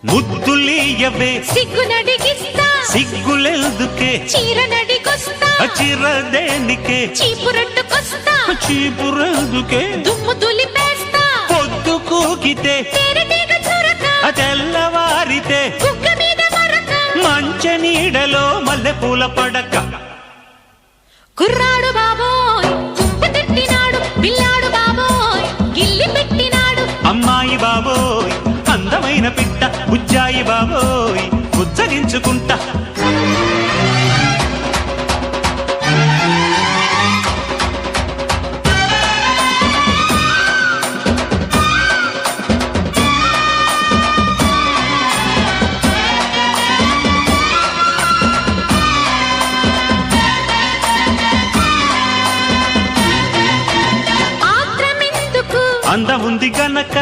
ముద్దులీయవే సిగ్గునడిగిస్తా సిగ్గులెందుకే చీరనడిగొస్తా చిరదేనికే చీపురట్టుకొస్తా చీపురెందుకే దుమ్ము దులిపేస్తా పొద్దు కూకితే తేనెటీగ చురక తెల్లవారితే కుక్క మీద మరక మంచ నీడలో మల్లెపూల పడక కుర్రాడు బాబోయ్ కుంప తిట్టినాడు పిల్లాడు బాబోయ్ గిల్లి పెట్టినాడు అమ్మాయి బాబోయ్ అందమైన పిట్ట బుజ్జాయి బాబోయ్ బుజ్జగించుకుంటా ఆత్రమెందుకు అందముంది గనక